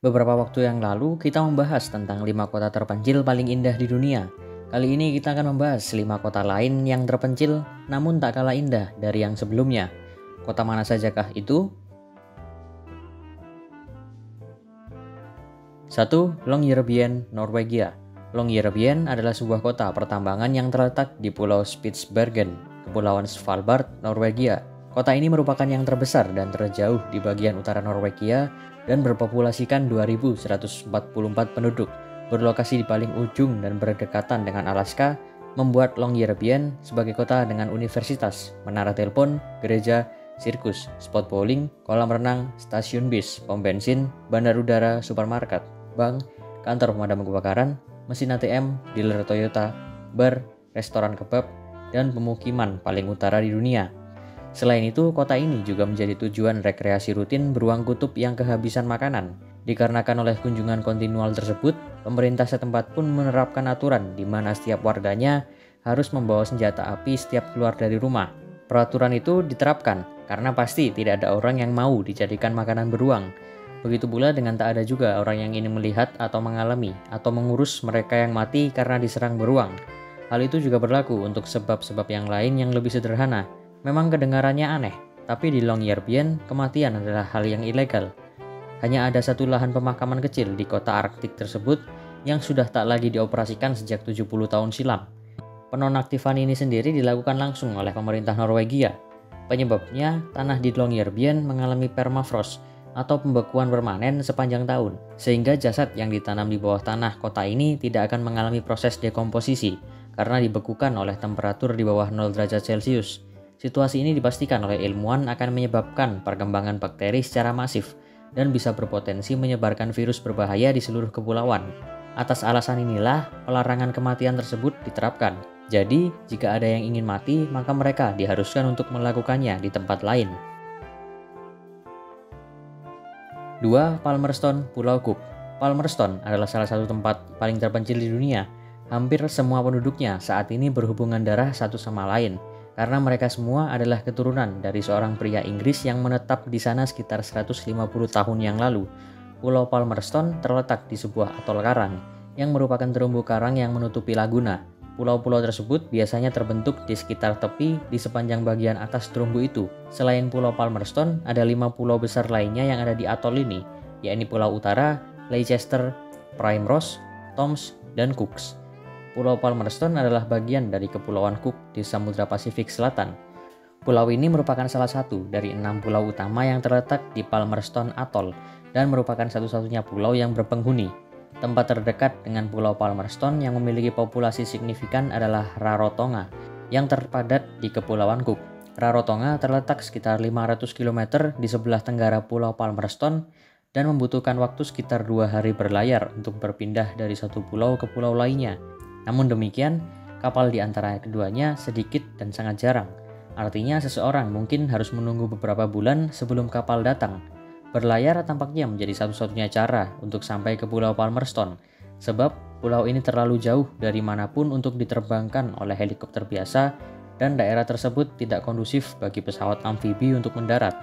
Beberapa waktu yang lalu kita membahas tentang 5 kota terpencil paling indah di dunia. Kali ini kita akan membahas 5 kota lain yang terpencil namun tak kalah indah dari yang sebelumnya. Kota mana sajakah itu? 1. Longyearbyen, Norwegia. Longyearbyen adalah sebuah kota pertambangan yang terletak di Pulau Spitsbergen, Kepulauan Svalbard, Norwegia. Kota ini merupakan yang terbesar dan terjauh di bagian utara Norwegia dan berpopulasikan 2.144 penduduk. Berlokasi di paling ujung dan berdekatan dengan Alaska, membuat Longyearbyen sebagai kota dengan universitas, menara telepon, gereja, sirkus, spot bowling, kolam renang, stasiun bis, pom bensin, bandar udara, supermarket, bank, kantor pemadam kebakaran, mesin ATM, dealer Toyota, bar, restoran kebab, dan pemukiman paling utara di dunia. Selain itu, kota ini juga menjadi tujuan rekreasi rutin beruang kutub yang kehabisan makanan. Dikarenakan oleh kunjungan kontinual tersebut, pemerintah setempat pun menerapkan aturan di mana setiap warganya harus membawa senjata api setiap keluar dari rumah. Peraturan itu diterapkan karena pasti tidak ada orang yang mau dijadikan makanan beruang. Begitu pula dengan tak ada juga orang yang ingin melihat atau mengalami atau mengurus mereka yang mati karena diserang beruang. Hal itu juga berlaku untuk sebab-sebab yang lain yang lebih sederhana. Memang kedengarannya aneh, tapi di Longyearbyen kematian adalah hal yang ilegal. Hanya ada satu lahan pemakaman kecil di kota Arktik tersebut yang sudah tak lagi dioperasikan sejak 70 tahun silam. Penonaktifan ini sendiri dilakukan langsung oleh pemerintah Norwegia. Penyebabnya, tanah di Longyearbyen mengalami permafrost atau pembekuan permanen sepanjang tahun, sehingga jasad yang ditanam di bawah tanah kota ini tidak akan mengalami proses dekomposisi karena dibekukan oleh temperatur di bawah 0 derajat Celcius. Situasi ini dipastikan oleh ilmuwan akan menyebabkan perkembangan bakteri secara masif dan bisa berpotensi menyebarkan virus berbahaya di seluruh kepulauan. Atas alasan inilah, pelarangan kematian tersebut diterapkan. Jadi, jika ada yang ingin mati, maka mereka diharuskan untuk melakukannya di tempat lain. 2. Palmerston, Pulau Cook. Palmerston adalah salah satu tempat paling terpencil di dunia. Hampir semua penduduknya saat ini berhubungan darah satu sama lain, karena mereka semua adalah keturunan dari seorang pria Inggris yang menetap di sana sekitar 150 tahun yang lalu. Pulau Palmerston terletak di sebuah atol karang, yang merupakan terumbu karang yang menutupi laguna. Pulau-pulau tersebut biasanya terbentuk di sekitar tepi di sepanjang bagian atas terumbu itu. Selain Pulau Palmerston, ada 5 pulau besar lainnya yang ada di atol ini, yakni Pulau Utara, Leicester, Primrose, Toms, dan Cooks. Pulau Palmerston adalah bagian dari Kepulauan Cook di Samudra Pasifik Selatan. Pulau ini merupakan salah satu dari 6 pulau utama yang terletak di Palmerston Atoll dan merupakan satu-satunya pulau yang berpenghuni. Tempat terdekat dengan Pulau Palmerston yang memiliki populasi signifikan adalah Rarotonga yang terpadat di Kepulauan Cook. Rarotonga terletak sekitar 500 km di sebelah tenggara Pulau Palmerston dan membutuhkan waktu sekitar 2 hari berlayar untuk berpindah dari satu pulau ke pulau lainnya. Namun demikian, kapal di antara keduanya sedikit dan sangat jarang. Artinya seseorang mungkin harus menunggu beberapa bulan sebelum kapal datang. Berlayar tampaknya menjadi satu-satunya cara untuk sampai ke Pulau Palmerston, sebab pulau ini terlalu jauh dari manapun untuk diterbangkan oleh helikopter biasa dan daerah tersebut tidak kondusif bagi pesawat amfibi untuk mendarat.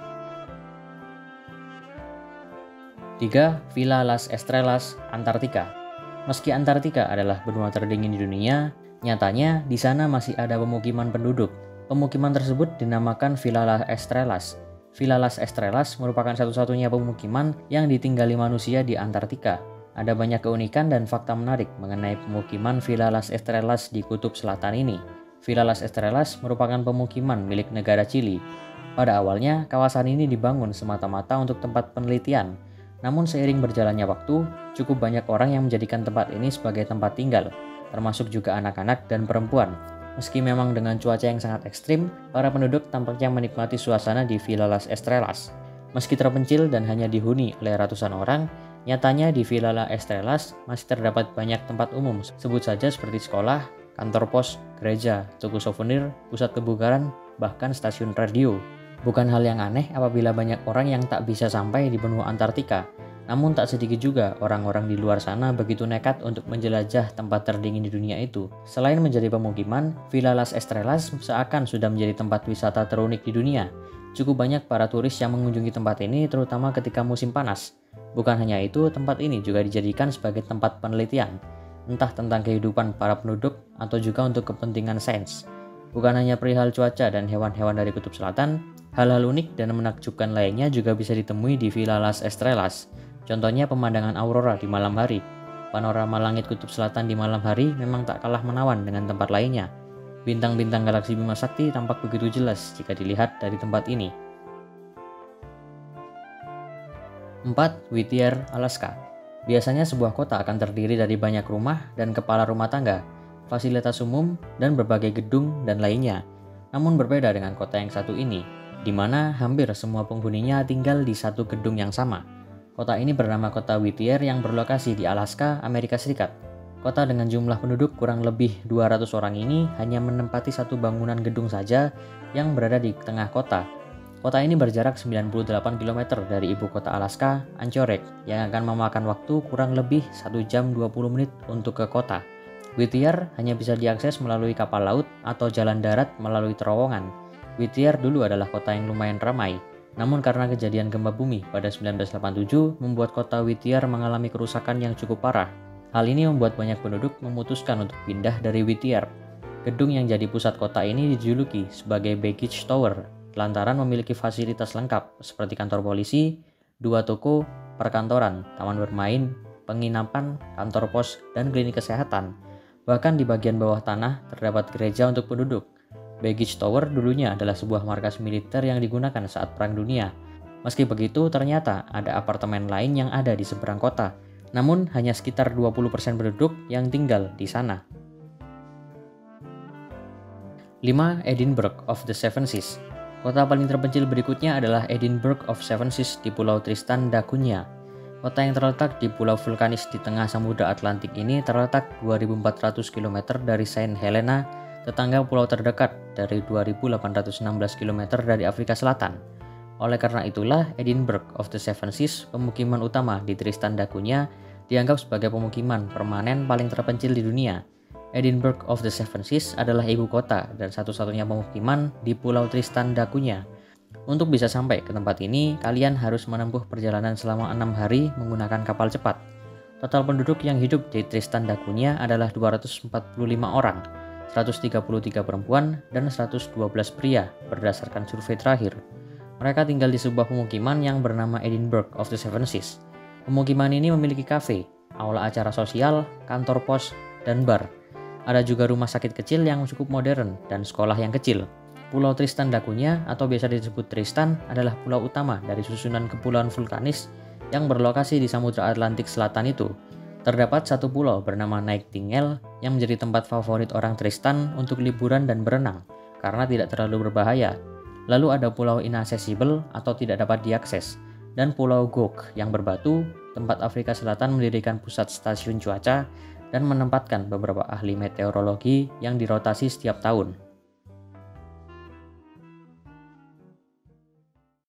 3. Villa Las Estrellas, Antartika. Meski Antartika adalah benua terdingin di dunia, nyatanya di sana masih ada pemukiman penduduk. Pemukiman tersebut dinamakan Villa Las Estrellas. Villa Las Estrellas merupakan satu-satunya pemukiman yang ditinggali manusia di Antartika. Ada banyak keunikan dan fakta menarik mengenai pemukiman Villa Las Estrellas di Kutub Selatan ini. Villa Las Estrellas merupakan pemukiman milik negara Chili. Pada awalnya, kawasan ini dibangun semata-mata untuk tempat penelitian. Namun seiring berjalannya waktu, cukup banyak orang yang menjadikan tempat ini sebagai tempat tinggal, termasuk juga anak-anak dan perempuan. Meski memang dengan cuaca yang sangat ekstrim, para penduduk tampaknya menikmati suasana di Villa Las Estrellas. Meski terpencil dan hanya dihuni oleh ratusan orang, nyatanya di Villa Las Estrellas masih terdapat banyak tempat umum, sebut saja seperti sekolah, kantor pos, gereja, toko souvenir, pusat kebugaran, bahkan stasiun radio. Bukan hal yang aneh apabila banyak orang yang tak bisa sampai di benua Antartika. Namun tak sedikit juga orang-orang di luar sana begitu nekat untuk menjelajah tempat terdingin di dunia itu. Selain menjadi pemukiman, Villa Las Estrellas seakan sudah menjadi tempat wisata terunik di dunia. Cukup banyak para turis yang mengunjungi tempat ini terutama ketika musim panas. Bukan hanya itu, tempat ini juga dijadikan sebagai tempat penelitian, entah tentang kehidupan para penduduk atau juga untuk kepentingan sains. Bukan hanya perihal cuaca dan hewan-hewan dari Kutub Selatan, hal-hal unik dan menakjubkan lainnya juga bisa ditemui di Villa Las Estrellas. Contohnya pemandangan aurora di malam hari. Panorama langit Kutub Selatan di malam hari memang tak kalah menawan dengan tempat lainnya. Bintang-bintang galaksi Bima Sakti tampak begitu jelas jika dilihat dari tempat ini. 4. Whittier, Alaska. Biasanya sebuah kota akan terdiri dari banyak rumah dan kepala rumah tangga, fasilitas umum, dan berbagai gedung dan lainnya. Namun berbeda dengan kota yang satu ini, di mana hampir semua penghuninya tinggal di satu gedung yang sama. Kota ini bernama Kota Whittier yang berlokasi di Alaska, Amerika Serikat. Kota dengan jumlah penduduk kurang lebih 200 orang ini hanya menempati satu bangunan gedung saja yang berada di tengah kota. Kota ini berjarak 98 km dari ibu kota Alaska, Anchorage, yang akan memakan waktu kurang lebih 1 jam 20 menit untuk ke kota. Whittier hanya bisa diakses melalui kapal laut atau jalan darat melalui terowongan. Whittier dulu adalah kota yang lumayan ramai, namun karena kejadian gempa bumi pada 1987 membuat kota Whittier mengalami kerusakan yang cukup parah. Hal ini membuat banyak penduduk memutuskan untuk pindah dari Whittier. Gedung yang jadi pusat kota ini dijuluki sebagai Baggage Tower, lantaran memiliki fasilitas lengkap seperti kantor polisi, 2 toko, perkantoran, taman bermain, penginapan, kantor pos, dan klinik kesehatan. Bahkan di bagian bawah tanah terdapat gereja untuk penduduk. Baggage Tower dulunya adalah sebuah markas militer yang digunakan saat Perang Dunia. Meski begitu, ternyata ada apartemen lain yang ada di seberang kota, namun hanya sekitar 20% penduduk yang tinggal di sana. 5. Edinburgh of the Seven Seas. Kota paling terpencil berikutnya adalah Edinburgh of Seven Seas di Pulau Tristan da Cunha. Kota yang terletak di pulau vulkanis di tengah Samudra Atlantik ini terletak 2.400 km dari Saint Helena, tetangga pulau terdekat dari 2.816 km dari Afrika Selatan. Oleh karena itulah, Edinburgh of the Seven Seas, pemukiman utama di Tristan da Cunha, dianggap sebagai pemukiman permanen paling terpencil di dunia. Edinburgh of the Seven Seas adalah ibu kota dan satu-satunya pemukiman di Pulau Tristan da Cunha. Untuk bisa sampai ke tempat ini, kalian harus menempuh perjalanan selama 6 hari menggunakan kapal cepat. Total penduduk yang hidup di Tristan da Cunha adalah 245 orang, 133 perempuan, dan 112 pria berdasarkan survei terakhir. Mereka tinggal di sebuah pemukiman yang bernama Edinburgh of the Seven Seas. Pemukiman ini memiliki kafe, aula acara sosial, kantor pos, dan bar. Ada juga rumah sakit kecil yang cukup modern dan sekolah yang kecil. Pulau Tristan da Cunha atau biasa disebut Tristan adalah pulau utama dari susunan kepulauan vulkanis yang berlokasi di Samudra Atlantik Selatan itu. Terdapat satu pulau bernama Nightingale yang menjadi tempat favorit orang Tristan untuk liburan dan berenang karena tidak terlalu berbahaya. Lalu ada pulau inaccessible atau tidak dapat diakses, dan pulau Gok yang berbatu, tempat Afrika Selatan mendirikan pusat stasiun cuaca dan menempatkan beberapa ahli meteorologi yang dirotasi setiap tahun.